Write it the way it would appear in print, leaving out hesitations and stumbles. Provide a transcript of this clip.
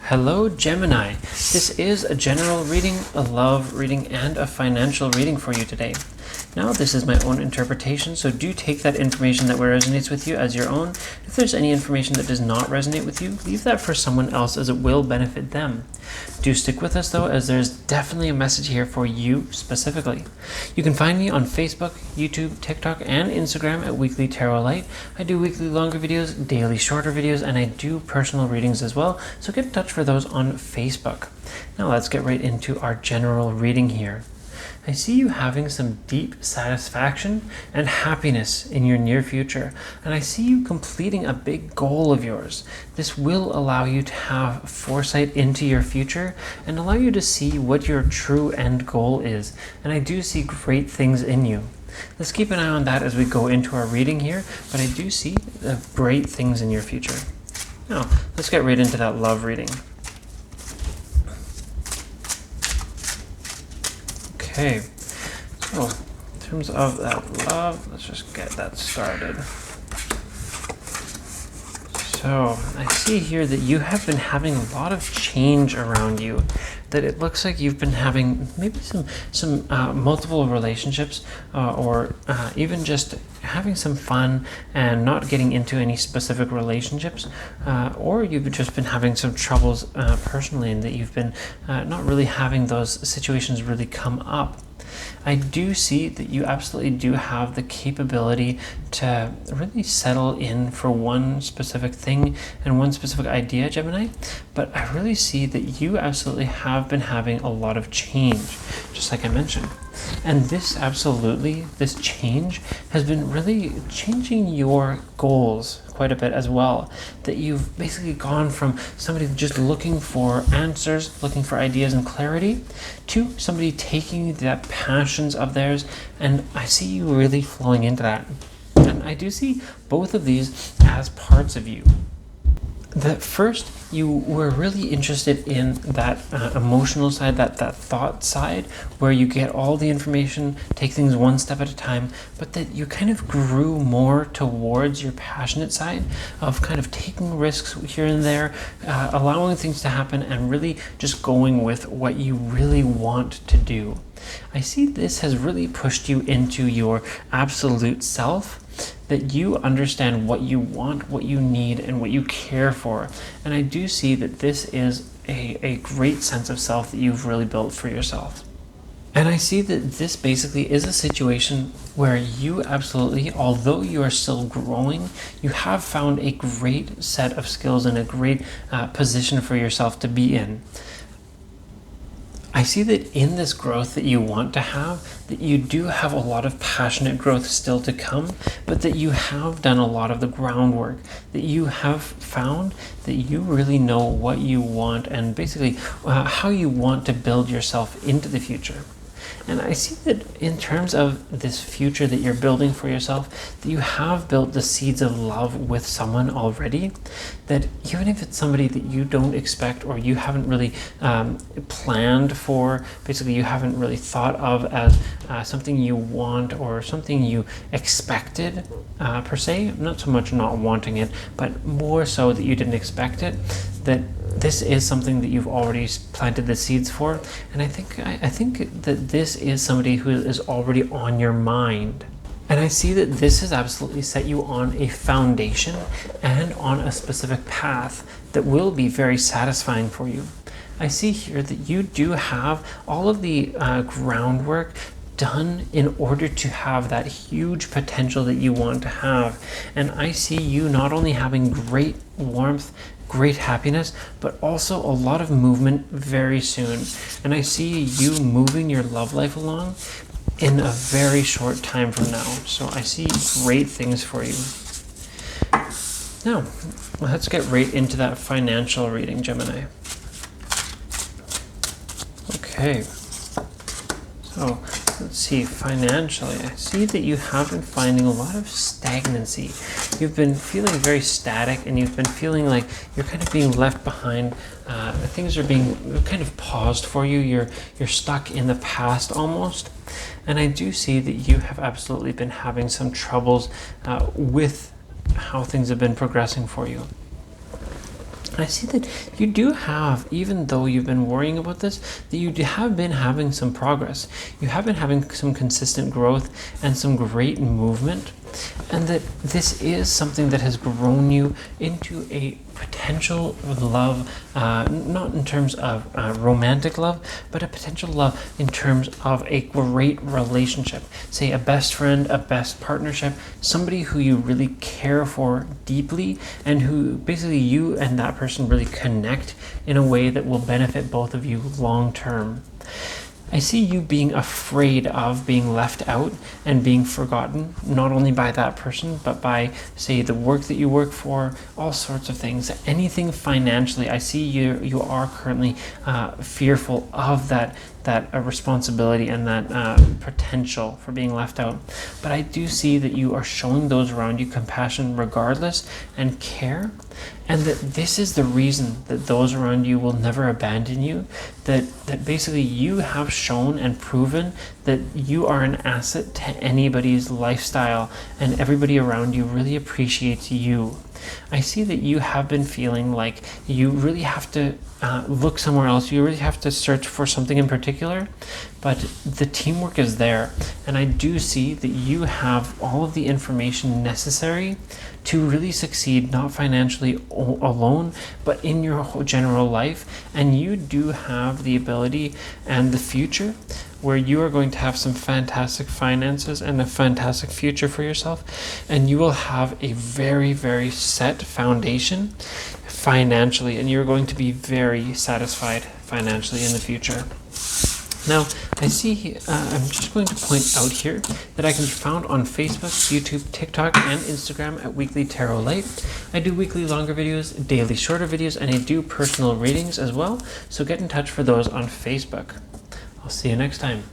Hello Gemini, this is a general reading, a love reading, and a financial reading for you today. Now this is my own interpretation, so do take that information that resonates with you as your own. If there's any information that does not resonate with you, leave that for someone else as it will benefit them. Do stick with us though, as there's definitely a message here for you specifically. You can find me on Facebook, YouTube, TikTok, and Instagram at Weekly Tarot Light. I do weekly longer videos, daily shorter videos, and I do personal readings as well, so get in touch for those on Facebook. Now let's get right into our general reading here. I see you having some deep satisfaction and happiness in your near future, and I see you completing a big goal of yours. This will allow you to have foresight into your future and allow you to see what your true end goal is, and I do see great things in you. Let's keep an eye on that as we go into our reading here, but I do see great things in your future. Now, let's get right into that love reading. Okay, so in terms of that love, let's just get that started. So I see here that you have been having a lot of change around you, that it looks like you've been having maybe some multiple relationships or even just having some fun and not getting into any specific relationships, or you've just been having some troubles personally, and that you've been not really having those situations really come up. I do see that you absolutely do have the capability to really settle in for one specific thing and one specific idea, Gemini, but I really see that you absolutely have been having a lot of change, just like I mentioned. And this change has been really changing your goals quite a bit as well. That you've basically gone from somebody just looking for answers, looking for ideas and clarity, to somebody taking that passions of theirs, and I see you really flowing into that. And I do see both of these as parts of you. That first, you were really interested in that emotional side, that thought side, where you get all the information, take things one step at a time, but that you kind of grew more towards your passionate side of kind of taking risks here and there, allowing things to happen, and really just going with what you really want to do. I see this has really pushed you into your absolute self, that you understand what you want, what you need, and what you care for. And I do see that this is a great sense of self that you've really built for yourself. And I see that this basically is a situation where you absolutely, although you are still growing, you have found a great set of skills and a great position for yourself to be in. I see that in this growth that you want to have, that you do have a lot of passionate growth still to come, but that you have done a lot of the groundwork, that you have found that you really know what you want and basically how you want to build yourself into the future. And I see that in terms of this future that you're building for yourself, that you have built the seeds of love with someone already, that even if it's somebody that you don't expect or you haven't really planned for, basically you haven't really thought of as something you want or something you expected per se, not so much not wanting it, but more so that you didn't expect it, that this is something that you've already planted the seeds for. And I think that this is somebody who is already on your mind. And I see that this has absolutely set you on a foundation and on a specific path that will be very satisfying for you. I see here that you do have all of the groundwork done in order to have that huge potential that you want to have. And I see you not only having great warmth, great happiness, but also a lot of movement very soon. And I see you moving your love life along in a very short time from now. So I see great things for you. Now, let's get right into that financial reading, Gemini. Okay. So let's see, financially, I see that you have been finding a lot of stagnancy. You've been feeling very static, and you've been feeling like you're kind of being left behind. Things are being kind of paused for you. You're stuck in the past almost. And I do see that you have absolutely been having some troubles with how things have been progressing for you. I see that you do have, even though you've been worrying about this, that you have been having some progress. You have been having some consistent growth and some great movement, and that this is something that has grown you into a potential love, not in terms of romantic love, but a potential love in terms of a great relationship. Say a best friend, a best partnership, somebody who you really care for deeply, and who basically you and that person really connect in a way that will benefit both of you long term. I see you being afraid of being left out and being forgotten, not only by that person, but by, say, the work that you work for, all sorts of things. Anything financially, I see you are currently fearful of that responsibility and that potential for being left out. But I do see that you are showing those around you compassion regardless and care, and that this is the reason that those around you will never abandon you, that basically you have shown and proven that you are an asset to anybody's lifestyle, and everybody around you really appreciates you. I see that you have been feeling like you really have to look somewhere else. You really have to search for something in particular, but the teamwork is there. And I do see that you have all of the information necessary to really succeed, not financially alone, but in your whole general life. And you do have the ability and the future where you are going to have some fantastic finances and a fantastic future for yourself, and you will have a very, very set foundation financially, and you're going to be very satisfied financially in the future. Now, I see, I'm just going to point out here that I can be found on Facebook, YouTube, TikTok, and Instagram at Weekly Tarot Light. I do weekly longer videos, daily shorter videos, and I do personal readings as well, so get in touch for those on Facebook. I'll see you next time.